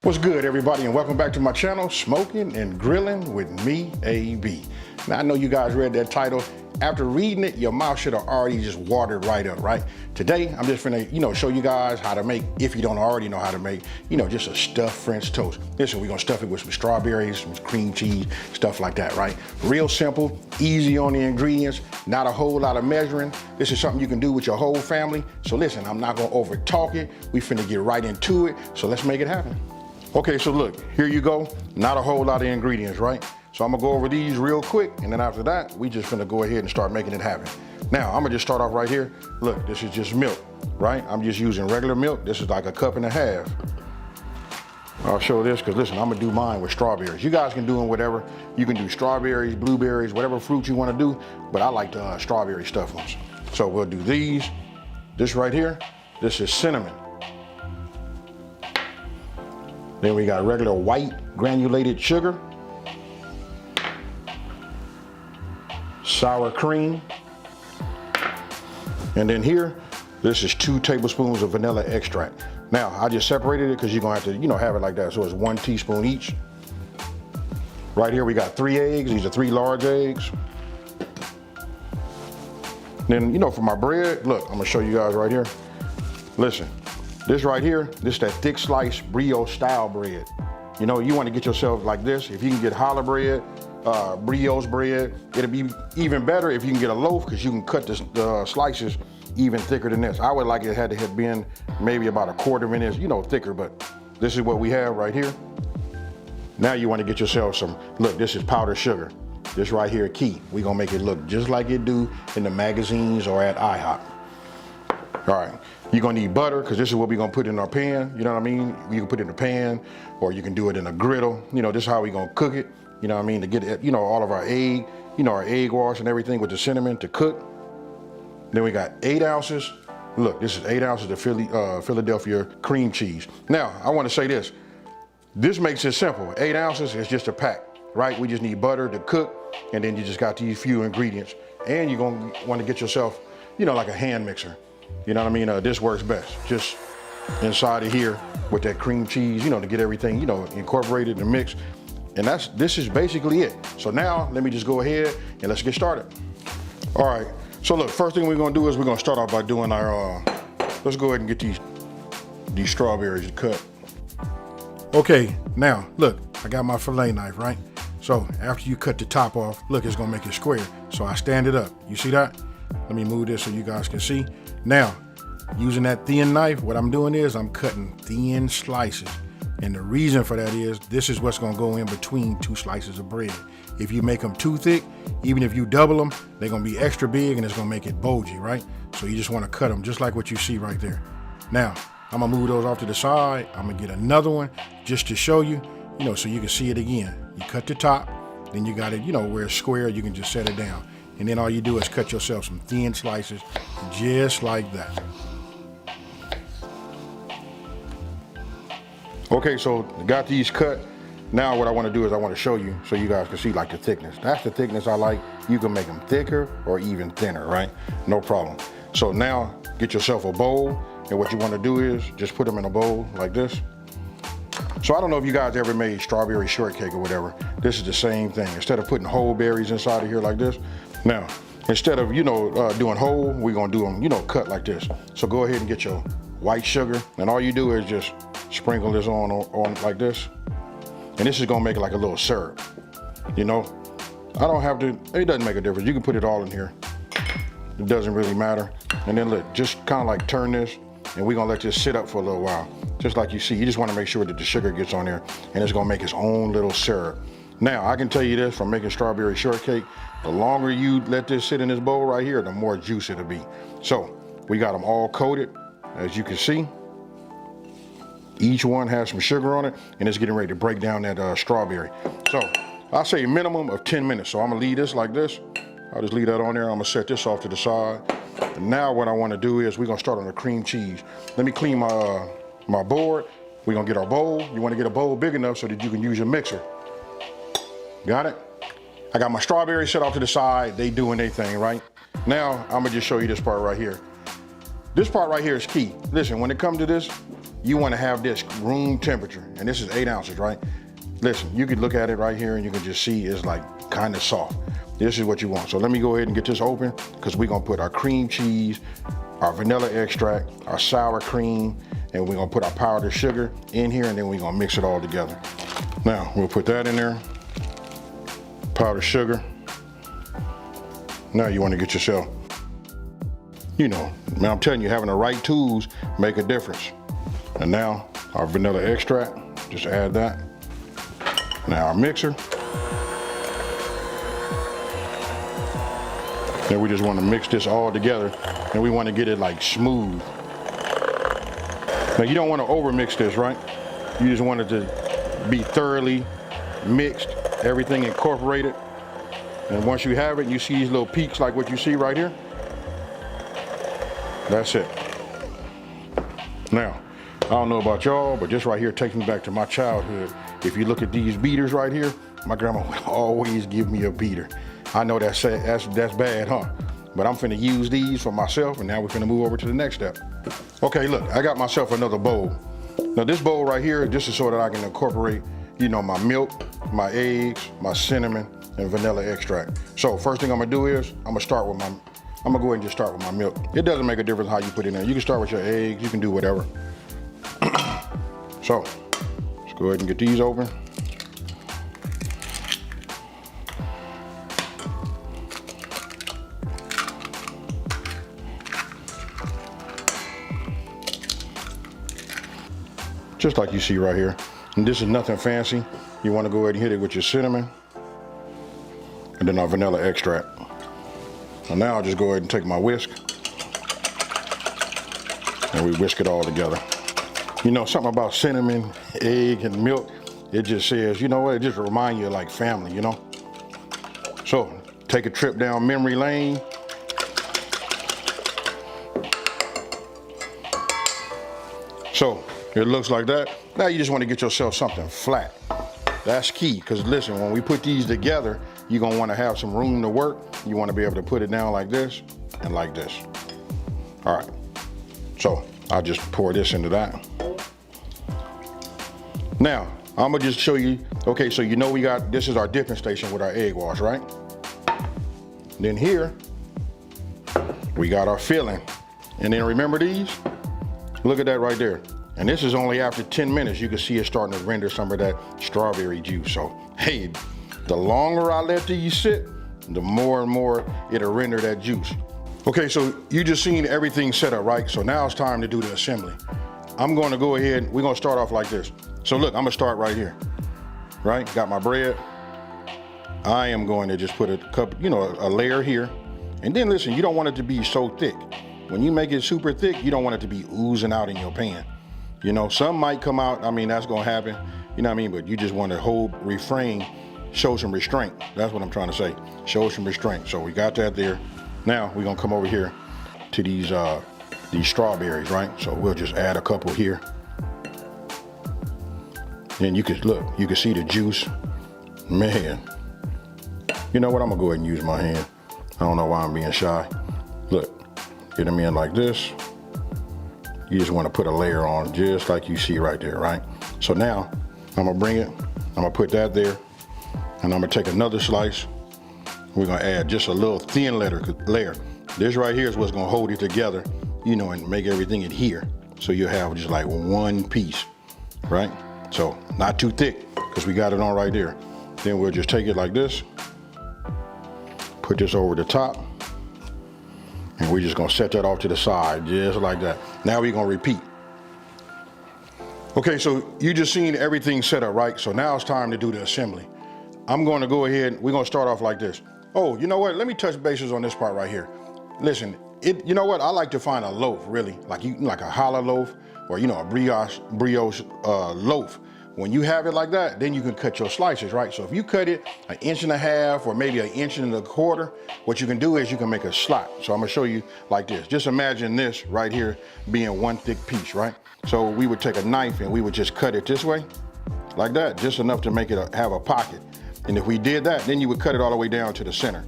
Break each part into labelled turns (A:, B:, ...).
A: What's good, everybody, and welcome back to my channel, Smoking and Grilling with me, AB. Now, I know you guys read that title. After reading it, your mouth should have already just watered right up, right? Today, I'm just gonna, show you guys how to make, if you don't already know how to make, just a stuffed French toast. Listen, we're gonna stuff it with some strawberries, some cream cheese, stuff like that, right? Real simple, easy on the ingredients, not a whole lot of measuring. This is something you can do with your whole family. So listen, I'm not gonna over talk it. We finna get right into it, so let's make it happen. Okay, so look, here you go. Not a whole lot of ingredients, right? So I'm gonna go over these real quick, and then after that, we just gonna go ahead and start making it happen. Now, I'm gonna just start off right here. Look, this is just milk, right? I'm just using regular milk. This is like 1.5 cups. I'll show this, because listen, I'm gonna do mine with strawberries. You guys can do them whatever. You can do strawberries, blueberries, whatever fruit you wanna do, but I like the strawberry stuffed ones. So we'll do these. This right here, this is cinnamon. Then we got regular white granulated sugar, sour cream, and then here, this is 2 tablespoons of vanilla extract. Now, I just separated it because you're gonna have to, have it like that. So it's 1 teaspoon each. Right here, we got 3 eggs. These are 3 large eggs. Then, for my bread, look, I'm gonna show you guys right here. Listen. This right here, this is that thick slice brioche style bread. You want to get yourself like this. If you can get challah bread, brioche bread, it'll be even better if you can get a loaf, because you can cut the slices even thicker than this. I would like it had to have been maybe about 1/4 inch, thicker, but this is what we have right here. Now you want to get yourself some, look, this is powdered sugar. This right here key. We're gonna make it look just like it do in the magazines or at IHOP. All right, you're gonna need butter, because this is what we're gonna put in our pan, you know what I mean? You can put it in a pan, or you can do it in a griddle. This is how we're gonna cook it, you know what I mean? To get it, all of our egg, our egg wash and everything with the cinnamon to cook. Then we got 8 ounces. Look, this is 8 ounces of Philadelphia cream cheese. Now, I wanna say this. This makes it simple. 8 ounces is just a pack, right? We just need butter to cook, and then you just got these few ingredients. And you're gonna wanna get yourself, like a hand mixer. You know what I mean? This works best. Just inside of here with that cream cheese, to get everything, incorporated and mixed. And this is basically it. So now let me just go ahead and let's get started. All right, so look, first thing we're gonna do is we're gonna start off by doing our, let's go ahead and get these strawberries cut. Okay, now look, I got my fillet knife, right? So after you cut the top off, look, it's gonna make it square. So I stand it up, you see that? Let me move this so you guys can see. Now, using that thin knife, what I'm doing is I'm cutting thin slices. And the reason for that is this is what's gonna go in between 2 slices of bread. If you make them too thick, even if you double them, they're gonna be extra big and it's gonna make it bulgy, right? So you just wanna cut them just like what you see right there. Now, I'm gonna move those off to the side. I'm gonna get another one just to show you, so you can see it again. You cut the top, then you got it, where it's square, you can just set it down. And then all you do is cut yourself some thin slices, just like that. Okay, so got these cut. Now what I want to do is I want to show you so you guys can see like the thickness. That's the thickness I like. You can make them thicker or even thinner, right? No problem. So now get yourself a bowl, and what you want to do is just put them in a bowl like this. So I don't know if you guys ever made strawberry shortcake or whatever. This is the same thing. Instead of putting whole berries inside of here like this, now, instead of, doing whole, we're gonna do them, cut like this. So go ahead and get your white sugar, and all you do is just sprinkle this on like this. And this is gonna make it like a little syrup, I don't have to, it doesn't make a difference. You can put it all in here. It doesn't really matter. And then look, just kind of like turn this, and we're gonna let this sit up for a little while. Just like you see, you just wanna make sure that the sugar gets on there, and it's gonna make its own little syrup. Now, I can tell you this from making strawberry shortcake, the longer you let this sit in this bowl right here, the more juice it'll be. So, we got them all coated, as you can see. Each one has some sugar on it, and it's getting ready to break down that strawberry. So, I'll say a minimum of 10 minutes. So I'm gonna leave this like this. I'll just leave that on there. I'm gonna set this off to the side. And now what I wanna do is we're gonna start on the cream cheese. Let me clean my board. We're gonna get our bowl. You wanna get a bowl big enough so that you can use your mixer. Got it? I got my strawberries set off to the side. They doing their thing, right? Now, I'm gonna just show you this part right here. This part right here is key. Listen, when it comes to this, you want to have this room temperature, and this is 8 ounces, right? Listen, you can look at it right here and you can just see it's like kind of soft. This is what you want. So let me go ahead and get this open, because we're gonna put our cream cheese, our vanilla extract, our sour cream, and we're gonna put our powdered sugar in here, and then we're gonna mix it all together. Now, we'll put that in there, powdered sugar. Now you wanna get yourself, you know, man, I'm telling you, having the right tools make a difference. And now, our vanilla extract, just add that. Now our mixer. Then we just want to mix this all together, and we want to get it like smooth. Now you don't want to over mix this, right? You just want it to be thoroughly mixed, everything incorporated. And once you have it, you see these little peaks like what you see right here. That's it. Now, I don't know about y'all, but this right here takes me back to my childhood. If you look at these beaters right here, my grandma would always give me a beater. I know that's bad, huh? But I'm finna use these for myself, and now we're finna move over to the next step. Okay, look, I got myself another bowl. Now this bowl right here, this is so that I can incorporate, you know, my milk, my eggs, my cinnamon, and vanilla extract. So first thing I'm gonna do is, I'm gonna go ahead and just start with my milk. It doesn't make a difference how you put it in there. You can start with your eggs, you can do whatever. So, let's go ahead and get these open. Just like you see right here. And this is nothing fancy. You want to go ahead and hit it with your cinnamon and then our vanilla extract. And now I'll just go ahead and take my whisk and we whisk it all together. You know, something about cinnamon, egg, and milk, it just says, you know what, it just reminds you of like family, you know? So, take a trip down memory lane. So, it looks like that. Now you just want to get yourself something flat. That's key, because listen, when we put these together, you're going to want to have some room to work. You want to be able to put it down like this and like this. All right, so I'll just pour this into that. Now, I'm gonna just show you, okay, so you know this is our dipping station with our egg wash, right? Then here, we got our filling. And then remember these? Look at that right there. And this is only after 10 minutes, you can see it starting to render some of that strawberry juice. So, hey, the longer I let these sit, the more and more it'll render that juice. Okay, so you just seen everything set up, right? So now it's time to do the assembly. I'm gonna go ahead, we're gonna start off like this. So look, I'm gonna start right here, right? Got my bread. I am going to just put a cup, you know, a layer here. And then listen, you don't want it to be so thick. When you make it super thick, you don't want it to be oozing out in your pan. You know, some might come out, I mean, that's gonna happen, you know what I mean? But you just want to refrain, show some restraint. That's what I'm trying to say, show some restraint. So we got that there. Now we're gonna come over here to these strawberries, right? So we'll just add a couple here. And you can look, you can see the juice. Man, you know what? I'm gonna go ahead and use my hand. I don't know why I'm being shy. Look, get them in like this. You just want to put a layer on, just like you see right there, right? So now I'm gonna bring it, I'm gonna put that there, and I'm gonna take another slice. We're gonna add just a little thin layer. This right here is what's gonna hold it together, you know, and make everything adhere. So you'll have just like one piece, right? So not too thick, because we got it on right there. Then we'll just take it like this, put this over the top, and we're just gonna set that off to the side, just like that. Now we're gonna repeat. Okay, so you just seen everything set up, right? So now it's time to do the assembly. I'm gonna go ahead, we're gonna start off like this. Oh, you know what? Let me touch bases on this part right here. Listen, you know what? I like to find a loaf, really, like a challah loaf, or you know, a brioche loaf. When you have it like that, then you can cut your slices, right? So if you cut it 1.5 inches or maybe 1.25 inches, what you can do is you can make a slot. So I'm gonna show you like this. Just imagine this right here being one thick piece, right? So we would take a knife and we would just cut it this way, like that, just enough to make it have a pocket. And if we did that, then you would cut it all the way down to the center.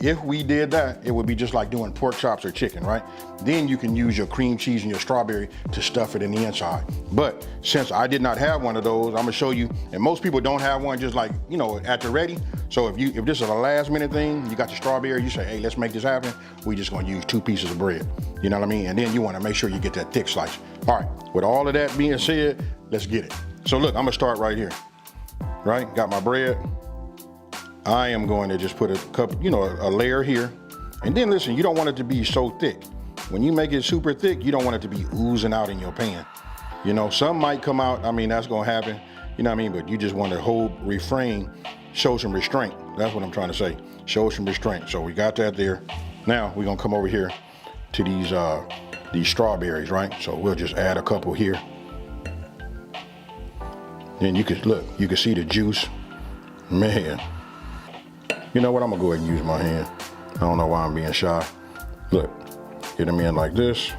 A: if we did that, it would be just like doing pork chops or chicken, right? Then you can use your cream cheese and your strawberry to stuff it in the inside. But since I did not have one of those, I'm gonna show you, and most people don't have one just like, you know, at the ready. So if this is a last minute thing, you got your strawberry, you say, hey, let's make this happen. We just gonna use 2 pieces of bread. You know what I mean? And then you wanna make sure you get that thick slice. All right, with all of that being said, let's get it. So look, I'm gonna start right here, right? Got my bread. I am going to just put a couple, you know, a layer here. And then listen, you don't want it to be so thick. When you make it super thick, you don't want it to be oozing out in your pan. You know, some might come out, I mean, that's gonna happen, you know what I mean? But you just want to refrain, show some restraint. That's what I'm trying to say, show some restraint. So we got that there. Now we're gonna come over here to these strawberries, right? So we'll just add a couple here. Then you could, look, you can see the juice, man. You know what, I'm gonna go ahead and use my hand. I don't know why I'm being shy. Look, get them in like this.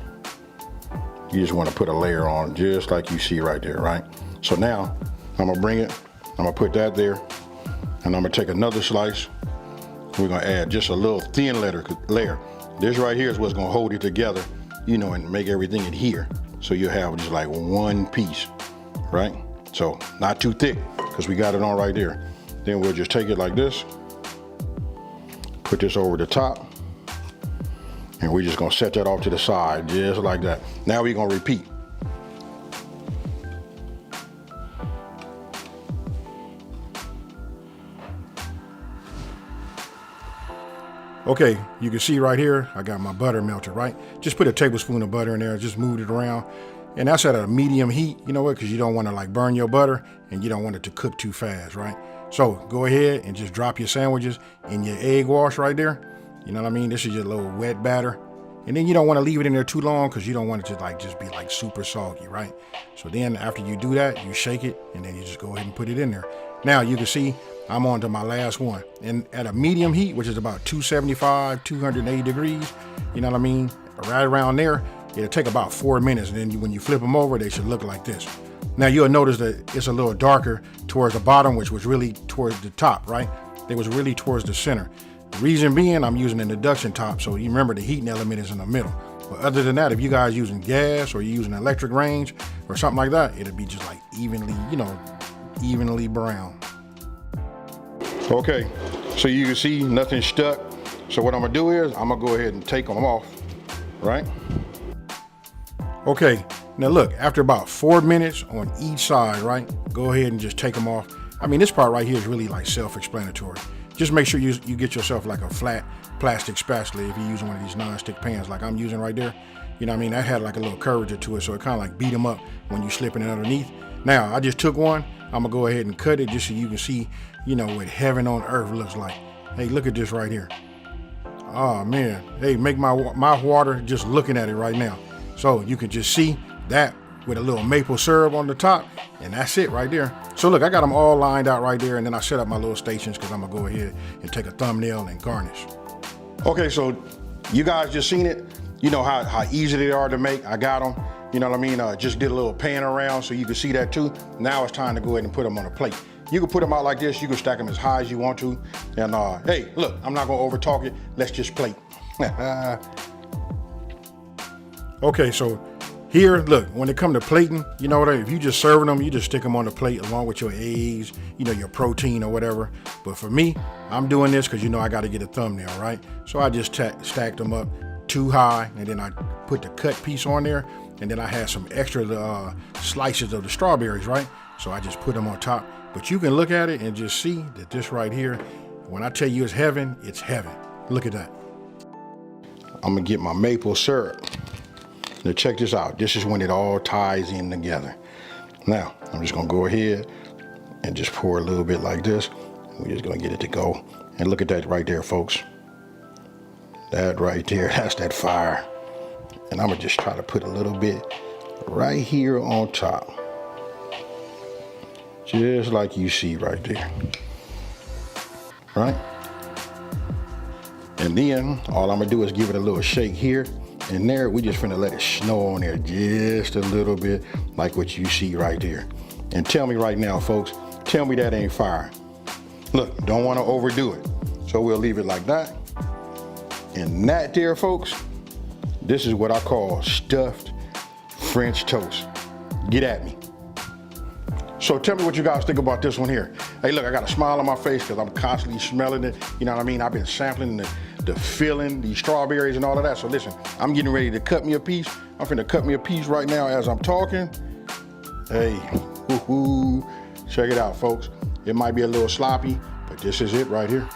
A: You just wanna put a layer on just like you see right there, right? So now, I'm gonna bring it, I'm gonna put that there, and I'm gonna take another slice. We're gonna add just a little thin layer. This right here is what's gonna hold it together, you know, and make everything adhere. So you'll have just like one piece, right? So not too thick, because we got it on right there. Then we'll just take it like this, put this over the top, and we're just gonna set that off to the side, just like that. Now we're gonna repeat. Okay, you can see right here, I got my butter melted, right? Just put a tablespoon of butter in there, just moved it around. And that's at a medium heat, you know what? Because you don't want to like burn your butter and you don't want it to cook too fast, right? So go ahead and just drop your sandwiches in your egg wash right there. You know what I mean? This is your little wet batter. And then you don't want to leave it in there too long because you don't want it to like just be like super soggy, right? So then after you do that, you shake it and then you just go ahead and put it in there. Now you can see I'm on to my last one. And at a medium heat, which is about 275, 280 degrees, you know what I mean? Right around there, it'll take about 4 minutes. And then when you flip them over, they should look like this. Now you'll notice that it's a little darker towards the bottom, which was really towards the top, right? It was really towards the center. The reason being, I'm using an induction top, so you remember the heating element is in the middle. But other than that, if you guys using gas or you're using electric range or something like that, it'll be just like evenly, you know, evenly brown. Okay, so you can see nothing stuck. So what I'm gonna do is I'm gonna go ahead and take them off, right? Okay, now look, after about 4 minutes on each side, right? Go ahead and just take them off. I mean, this part right here is really like self-explanatory. Just make sure you get yourself like a flat plastic spatula if you're using one of these non-stick pans like I'm using right there. You know what I mean? That had like a little curvature to it, so it kind of like beat them up when you slipping it underneath. Now, I just took one. I'm gonna go ahead and cut it just so you can see, you know, what heaven on earth looks like. Hey, look at this right here. Oh man, hey, make my water just looking at it right now. So you can just see that with a little maple syrup on the top, and that's it right there. So look, I got them all lined out right there, and then I set up my little stations because I'm gonna go ahead and take a thumbnail and garnish. Okay, so you guys just seen it. You know how easy they are to make. I got them, you know what I mean? Just did a little pan around so you can see that too. Now it's time to go ahead and put them on a plate. You can put them out like this. You can stack them as high as you want to. And hey, look, I'm not gonna over talk it. Let's just plate. Okay, so here, look, when it comes to plating, you know what, if you just serving them, you just stick them on the plate along with your eggs, you know, your protein or whatever. But for me, I'm doing this because, you know, I got to get a thumbnail, right? So I just stacked them up too high, and then I put the cut piece on there, and then I had some extra slices of the strawberries, right? So I just put them on top. But you can look at it and just see that this right here, when I tell you it's heaven, it's heaven. Look at that. I'm gonna get my maple syrup. Now check this out. This is when it all ties in together. Now, I'm just gonna go ahead and just pour a little bit like this. We're just gonna get it to go. And look at that right there, folks. That right there, that's that fire. And I'm gonna just try to put a little bit right here on top. Just like you see right there, right? And then all I'm gonna do is give it a little shake here and there. We just finna let it snow on there just a little bit, like what you see right there. And tell me right now, folks, tell me that ain't fire. Look, don't wanna overdo it. So we'll leave it like that. And that there, folks, this is what I call stuffed French toast. Get at me. So tell me what you guys think about this one here. Hey, look, I got a smile on my face because I'm constantly smelling it. You know what I mean? I've been sampling the filling, the strawberries and all of that. So listen, I'm getting ready to cut me a piece. I'm finna cut me a piece right now as I'm talking. Hey, woo-hoo. Check it out, folks. It might be a little sloppy, but this is it right here.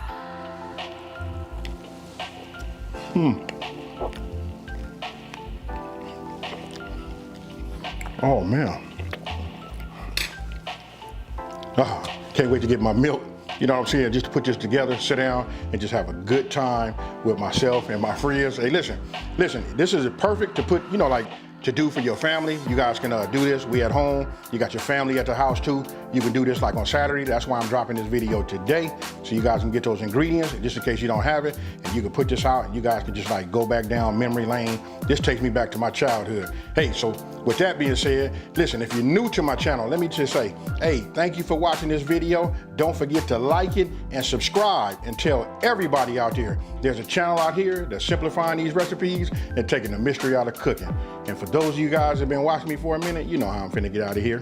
A: Oh man. Can't wait to get my milk. You know what I'm saying? Just to put this together, sit down, and just have a good time with myself and my friends. Hey, listen, this is perfect to put, you know, like to do for your family. You guys can do this. We at home. You got your family at the house too. You can do this like on Saturday. That's why I'm dropping this video today. So you guys can get those ingredients just in case you don't have it. And you can put this out and you guys can just like go back down memory lane. This takes me back to my childhood. Hey, so with that being said, listen, if you're new to my channel, let me just say, hey, thank you for watching this video. Don't forget to like it and subscribe and tell everybody out there there's a channel out here that's simplifying these recipes and taking the mystery out of cooking. And for those of you guys that have been watching me for a minute, you know how I'm finna get out of here.